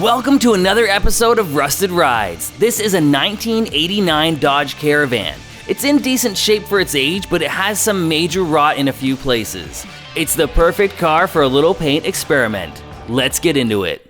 Welcome to another episode of Rusted Rides. This is a 1989 Dodge Caravan. It's in decent shape for its age, but it has some major rot in a few places. It's the perfect car for a little paint experiment. Let's get into it.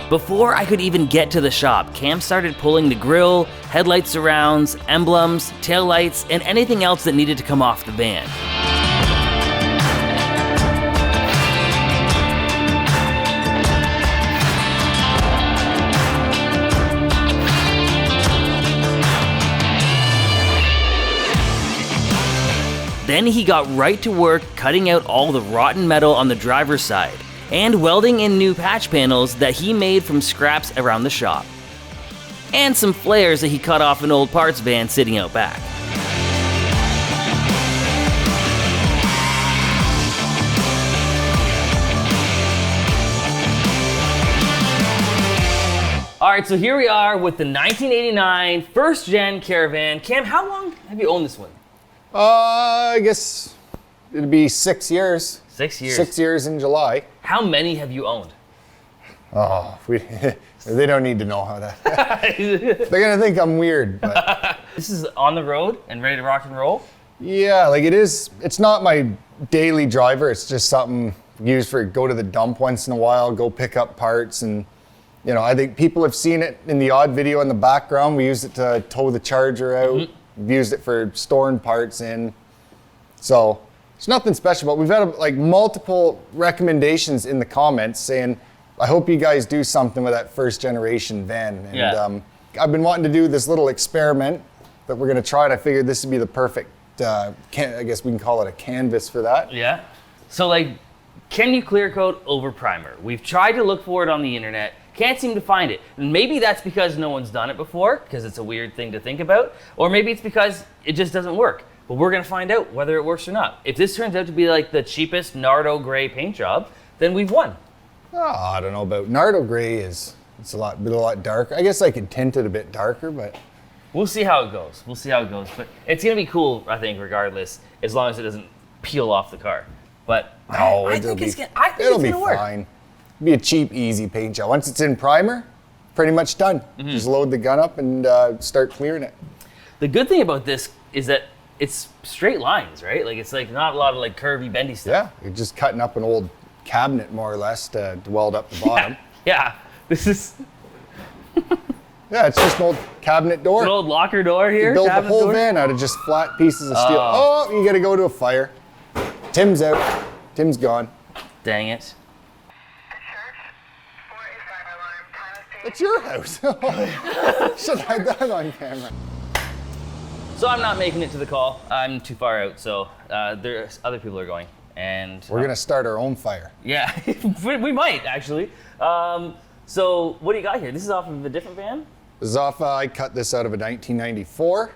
Before I could even get to the shop, Cam started pulling the grille, headlight surrounds, emblems, taillights, and anything else that needed to come off the van. Then he got right to work cutting out all the rotten metal on the driver's side, and welding in new patch panels that he made from scraps around the shop. And some flares that he cut off an old parts van sitting out back. Alright, so here we are with the 1989 first gen Caravan. Cam, how long have you owned this one? I guess it'd be 6 years. 6 years. 6 years in July. How many have you owned? Oh, they don't need to know how that. They're gonna think I'm weird. But This is on the road and ready to rock and roll? yeah, like it is. It's not my daily driver. It's just something used for go to the dump once in a while, go pick up parts, and you know, I think people have seen it in the odd video in the background. We used it to tow the Charger out. Mm-hmm. Used it for storing parts in. So. It's nothing special, but we've had like multiple recommendations in the comments saying, I hope you guys do something with that first generation van. And I've been wanting to do this little experiment that we're gonna try, and I figured this would be the perfect, I guess we can call it a canvas for that. Yeah. So like, can you clear coat over primer? We've tried to look for it on the internet, can't seem to find it. And maybe that's because no one's done it before, because it's a weird thing to think about, or maybe it's because it just doesn't work. But we're gonna find out whether it works or not. If this turns out to be like the cheapest Nardo gray paint job, then we've won. Oh, I don't know about Nardo gray it's a lot darker. I guess I could tint it a bit darker, but we'll see how it goes. But it's gonna be cool, I think, regardless, as long as it doesn't peel off the car. But no, I think it's gonna work. Fine. It'll be a cheap, easy paint job. Once it's in primer, pretty much done. Mm-hmm. Just load the gun up and start clearing it. The good thing about this is that it's straight lines, right? Like it's like not a lot of like curvy, bendy stuff. Yeah, you're just cutting up an old cabinet more or less to weld up the bottom. Yeah. This is. Yeah, it's just an old cabinet door. An old locker door here. You built the whole van out of just flat pieces of steel. Oh, you gotta go to a fire. Tim's out. Tim's gone. Dang it. It's your house. Should have had that on camera. So I'm not making it to the call. I'm too far out, so there's other people are going, and we're gonna start our own fire. Yeah, we might actually. So what do you got here? This is off of a different van? This is off. I cut this out of a 1994.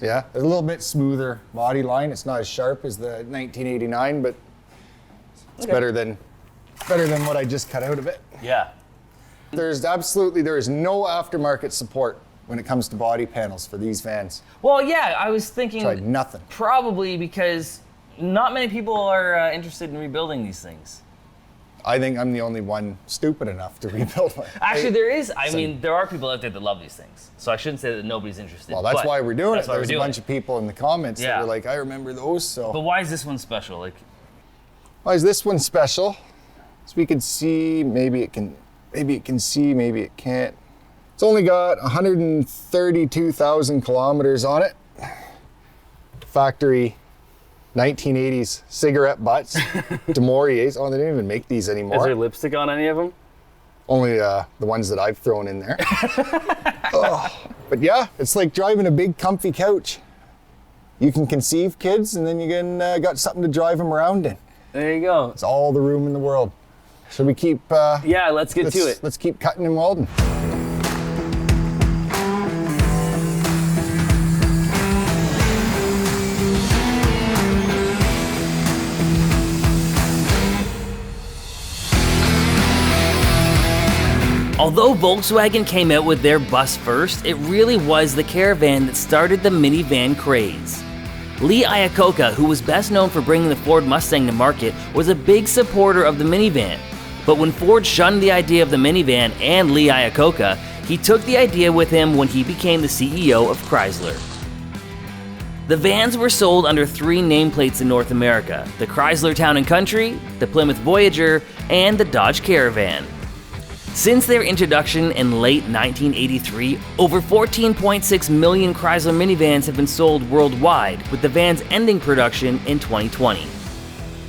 Yeah, a little bit smoother body line. It's not as sharp as the 1989, but it's better than what I just cut out of it. Yeah. There is no aftermarket support when it comes to body panels for these vans. Well, yeah, I was thinking tried nothing. Probably because not many people are interested in rebuilding these things. I think I'm the only one stupid enough to rebuild one. Actually, there are people out there that love these things. So I shouldn't say that nobody's interested. Well, that's why we're doing it. There's a bunch of people in the comments that were like, I remember those. So. But why is this one special? Like, why is this one special? So we can see, maybe it can see, maybe it can't. It's only got 132,000 kilometers on it. Factory 1980s cigarette butts. DeMaurier's. Oh, they don't even make these anymore. Is there lipstick on any of them? Only the ones that I've thrown in there. But yeah, it's like driving a big comfy couch. You can conceive kids, and then you got something to drive them around in. There you go. It's all the room in the world. Should we keep... yeah, let's get to it. Let's keep cutting and welding. Although Volkswagen came out with their bus first, it really was the Caravan that started the minivan craze. Lee Iacocca, who was best known for bringing the Ford Mustang to market, was a big supporter of the minivan. But when Ford shunned the idea of the minivan and Lee Iacocca, he took the idea with him when he became the CEO of Chrysler. The vans were sold under 3 nameplates in North America: the Chrysler Town & Country, the Plymouth Voyager, and the Dodge Caravan. Since their introduction in late 1983, over 14.6 million Chrysler minivans have been sold worldwide, with the vans ending production in 2020.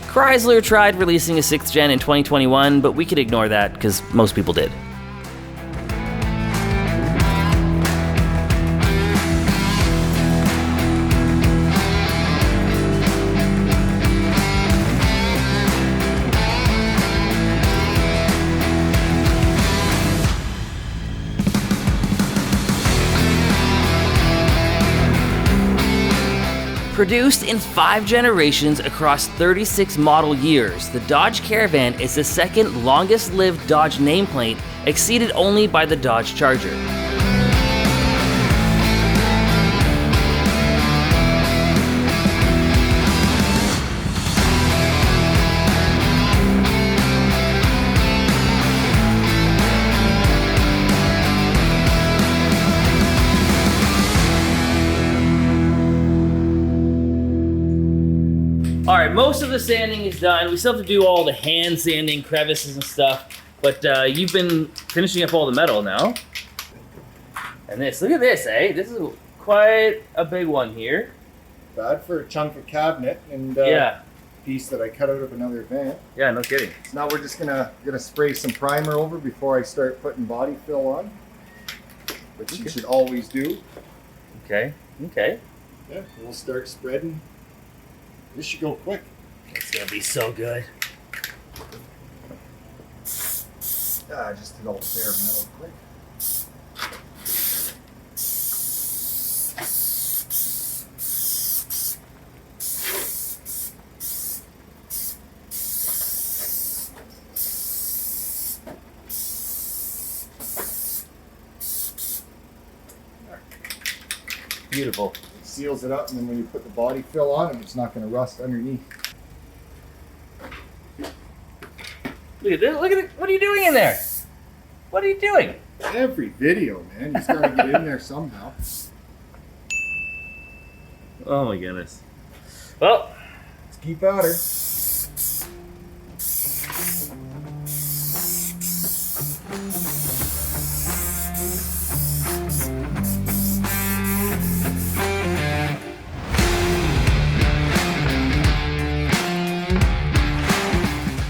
Chrysler tried releasing a 6th gen in 2021, but we could ignore that because most people did. Produced in 5 generations across 36 model years, the Dodge Caravan is the second longest lived Dodge nameplate, exceeded only by the Dodge Charger. Alright, most of the sanding is done. We still have to do all the hand sanding, crevices and stuff, but you've been finishing up all the metal now. And this, look at this, eh? This is quite a big one here. Bad for a chunk of cabinet and yeah. Piece that I cut out of another van. Yeah, no kidding. So now we're just gonna spray some primer over before I start putting body fill on, which you should always do. Okay, okay. Yeah, we'll start spreading. This should go quick. It's gonna be so good. Just did all the bare metal quick. Beautiful. Seals it up, and then when you put the body fill on it, it's not going to rust underneath. Look at this. Look at it. What are you doing in there? What are you doing? Every video, man. You got to get in there somehow. Oh my goodness. Well, let's keep at her.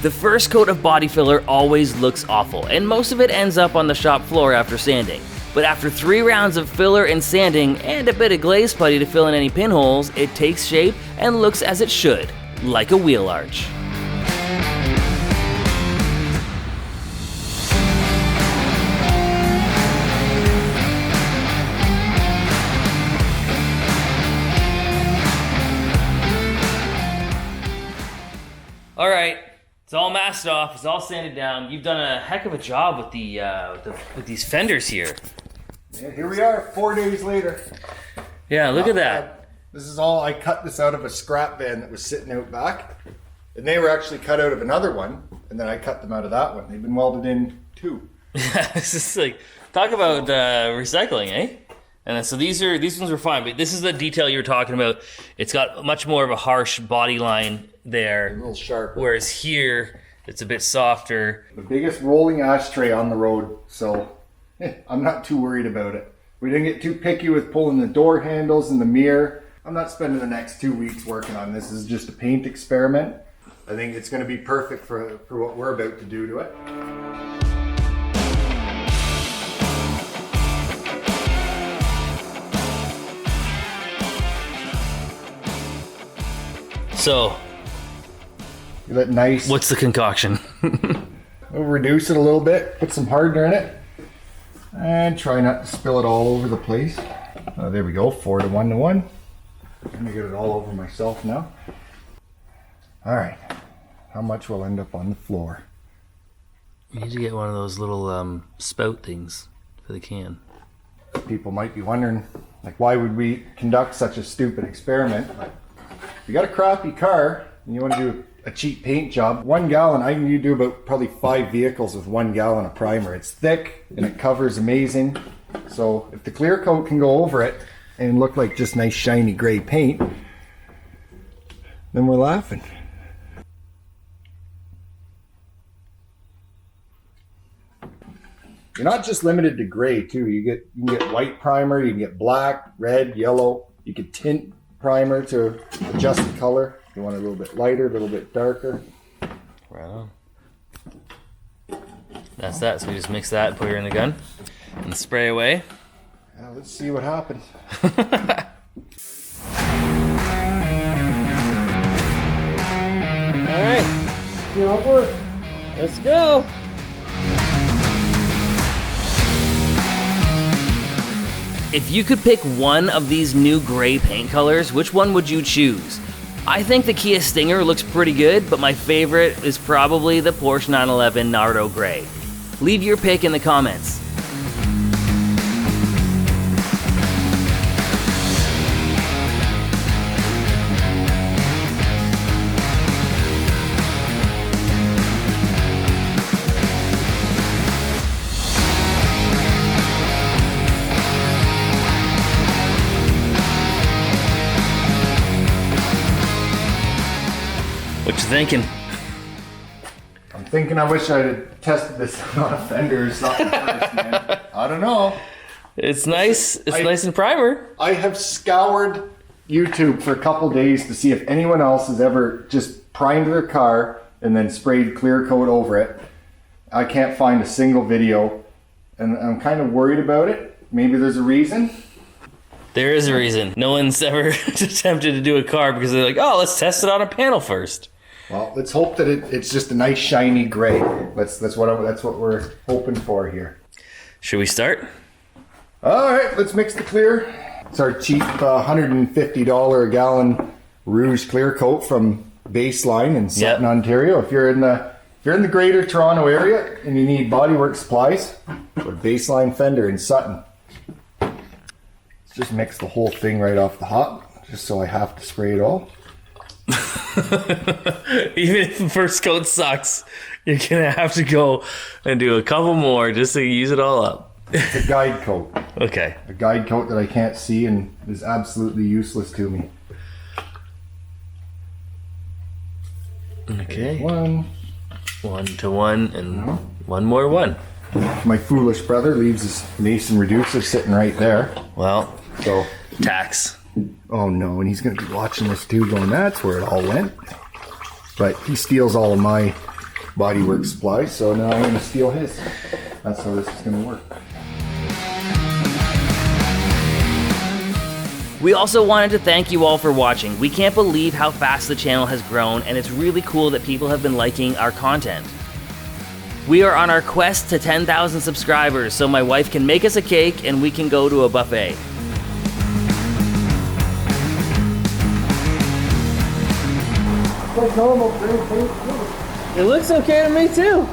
the first coat of body filler always looks awful, and most of it ends up on the shop floor after sanding. But after 3 rounds of filler and sanding, and a bit of glaze putty to fill in any pinholes, it takes shape and looks as it should, like a wheel arch. All right, it's all masked off. It's all sanded down. You've done a heck of a job with with these fenders here. Yeah, here we are, 4 days later. Yeah, look at that. This is all, I cut this out of a scrap van that was sitting out back. And they were actually cut out of another one. And then I cut them out of that one. They've been welded in too. Yeah, this is like, talk about recycling, eh? And so these ones were fine, but this is the detail you were talking about. It's got much more of a harsh body line there. A little sharper. Whereas here, it's a bit softer. The biggest rolling ashtray on the road, so I'm not too worried about it. We didn't get too picky with pulling the door handles and the mirror. I'm not spending the next 2 weeks working on this. This is just a paint experiment. I think it's going to be perfect for what we're about to do to it. So, You let nice. what's the concoction? We'll reduce it a little bit, put some hardener in it, and try not to spill it all over the place. There we go, 4 to 1 to 1. I'm gonna get it all over myself now. All right, how much will end up on the floor? We need to get one of those little spout things for the can. People might be wondering, like, why would we conduct such a stupid experiment? But if you got a crappy car and you want to do a cheap paint job, 1 gallon, I can do about probably 5 vehicles with 1 gallon of primer. It's thick and it covers amazing. So if the clear coat can go over it and look like just nice shiny gray paint, then we're laughing. You're not just limited to gray too. You can get white primer, you can get black, red, yellow. You can tint primer to adjust the color. You want it a little bit lighter, a little bit darker. Right on. That's that. So we just mix that, put her in the gun, and spray away. Yeah, let's see what happens. All right. Let's go. If you could pick one of these new gray paint colors, which one would you choose? I think the Kia Stinger looks pretty good, but my favorite is probably the Porsche 911 Nardo Gray. Leave your pick in the comments. What you thinking? I'm thinking I wish I had tested this on a fender or something first, man. I don't know. It's nice. It's nice and primer. I have scoured YouTube for a couple days to see if anyone else has ever just primed their car and then sprayed clear coat over it. I can't find a single video, and I'm kind of worried about it. Maybe there's a reason. There is a reason. No one's ever attempted to do a car because they're like, oh, let's test it on a panel first. Well, let's hope that it's just a nice shiny gray. That's what we're hoping for here. Should we start? All right, let's mix the clear. It's our cheap $150 a gallon Rouge clear coat from Baseline in Sutton, Ontario. If you're in the Greater Toronto area and you need bodywork supplies, go to Baseline Fender in Sutton. Let's just mix the whole thing right off the hop, just so I have to spray it all. Even if the first coat sucks, you're gonna have to go and do a couple more just to use it all up. It's a guide coat. Okay. A guide coat that I can't see and is absolutely useless to me. Okay. One to one and one more one. My foolish brother leaves his Mason reducer sitting right there. Well, So, tax. oh no, and he's going to be watching this too going, that's where it all went. But he steals all of my bodywork supplies, so now I'm going to steal his. That's how this is going to work. We also wanted to thank you all for watching. We can't believe how fast the channel has grown, and it's really cool that people have been liking our content. We are on our quest to 10,000 subscribers, so my wife can make us a cake and we can go to a buffet. Like normal, It looks okay to me too.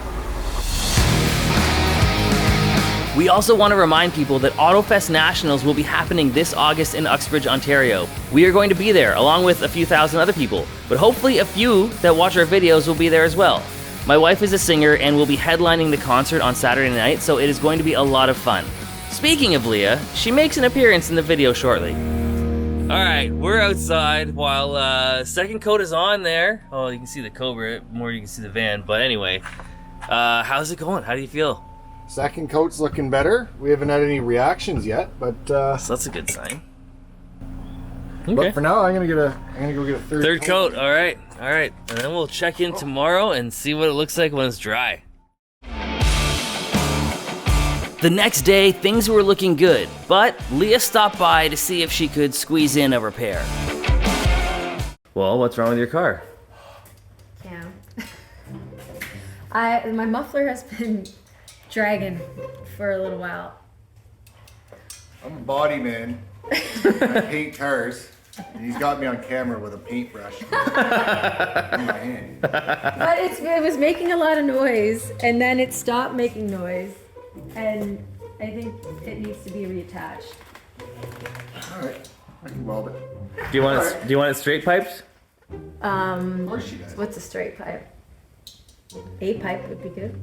We also want to remind people that AutoFest Nationals will be happening this August in Uxbridge, Ontario. We are going to be there, along with a few thousand other people, but hopefully a few that watch our videos will be there as well. My wife is a singer and will be headlining the concert on Saturday night, so it is going to be a lot of fun. Speaking of Leah, she makes an appearance in the video shortly. Alright, we're outside while second coat is on there. Oh, you can see the Cobra, more you can see the van, but anyway. How's it going? How do you feel? Second coat's looking better. We haven't had any reactions yet, but So that's a good sign. Okay. but for now I'm gonna go get a Third coat, all right. And then we'll check in tomorrow and see what it looks like when it's dry. The next day, things were looking good, but Leah stopped by to see if she could squeeze in a repair. Well, what's wrong with your car? Yeah. My muffler has been dragging for a little while. I'm a body man. I paint cars. He's got me on camera with a paintbrush in my hand. But it was making a lot of noise, and then it stopped making noise, and I think it needs to be reattached. All right, I can weld it. Do you want it straight piped? Of course you does. What's a straight pipe? A pipe would be good.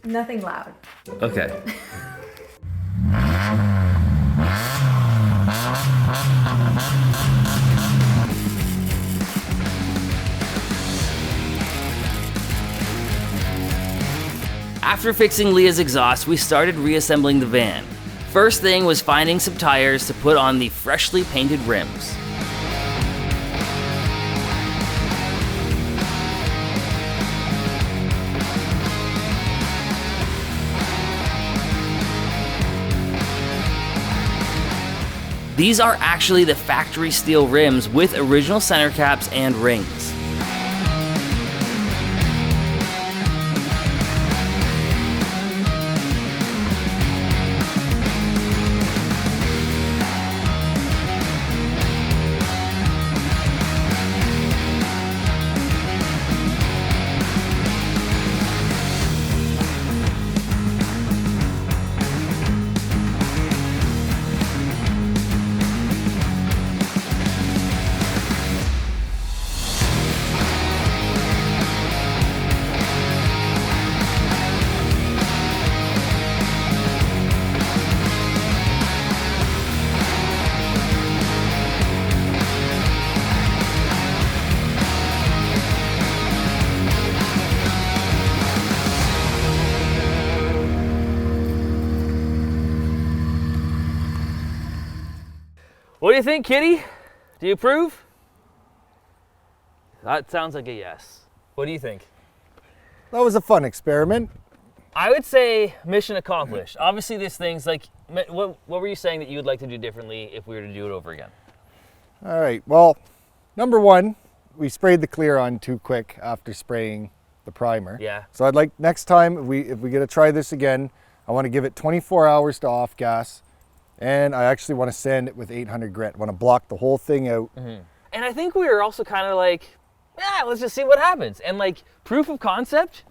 Nothing loud. Okay. After fixing Leah's exhaust, we started reassembling the van. First thing was finding some tires to put on the freshly painted rims. These are actually the factory steel rims with original center caps and rings. What do you think, Kitty? Do you approve? That sounds like a yes. What do you think? That was a fun experiment. I would say mission accomplished. Obviously, this thing's like, what were you saying that you would like to do differently if we were to do it over again? All right, well, number one, we sprayed the clear on too quick after spraying the primer. Yeah. So I'd like next time, if we get to try this again, I want to give it 24 hours to off gas. And I actually want to sand it with 800 grit. I want to block the whole thing out. Mm-hmm. And I think we were also kind of like, yeah, let's just see what happens. And like proof of concept,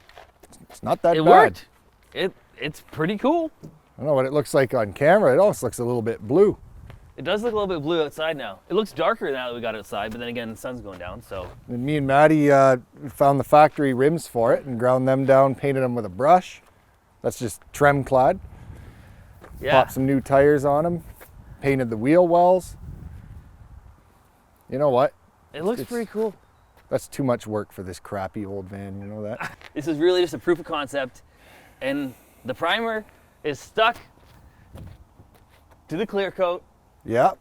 It's not that it bad. worked. It's pretty cool. I don't know what it looks like on camera. It almost looks a little bit blue. It does look a little bit blue outside now. It looks darker now that we got it outside, but then again, the sun's going down, so. And me and Maddie found the factory rims for it and ground them down, painted them with a brush. That's just trem clad. Yeah. Popped some new tires on them, painted the wheel wells. You know what? It looks It's- pretty cool. That's too much work for this crappy old van, you know that? This is really just a proof of concept, and the primer is stuck to the clear coat. Yeah,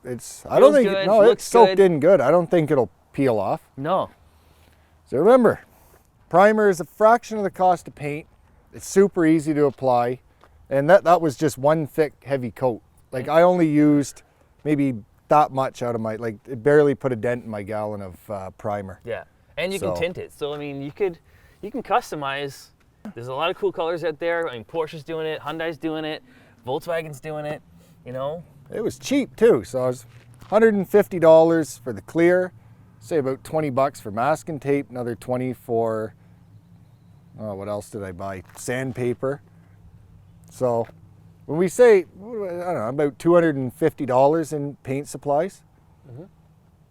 I don't think, good, no, it's looks soaked good. in good. I don't think it'll peel off. No. So remember, primer is a fraction of the cost of paint. It's super easy to apply. And that was just one thick, heavy coat. Like I only used maybe that much out of my, like it barely put a dent in my gallon of primer. Yeah, and you can So- tint it. So I mean, you can customize. There's a lot of cool colors out there. I mean, Porsche's doing it, Hyundai's doing it, Volkswagen's doing it. You know. It was cheap too. So I was $150 for the clear, say about 20 bucks for masking tape, another 20 for, what else did I buy? Sandpaper. So when we say, I don't know, about $250 in paint supplies. Mm-hmm.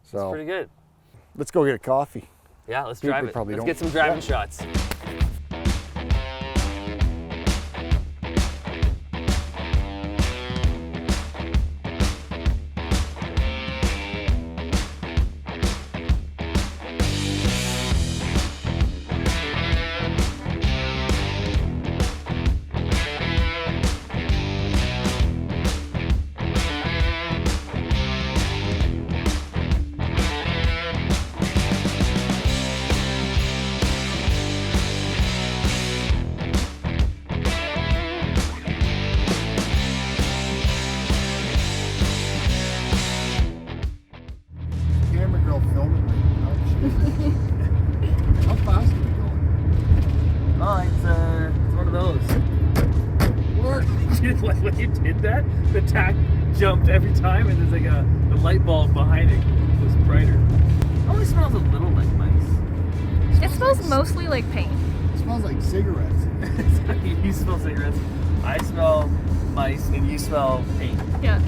So It's pretty good. let's go get a coffee. Yeah, let's People drive it. probably Let's don't- get some driving yeah. shots. Camera girl filming me. How fast are we going? Oh, it's one of those. What? When you did that, the tack jumped every time, and there's like the light bulb behind it was brighter. It only smells a little like mice. It smells mostly like paint. It smells like cigarettes. You smell cigarettes. I smell mice, and you smell paint. Yeah.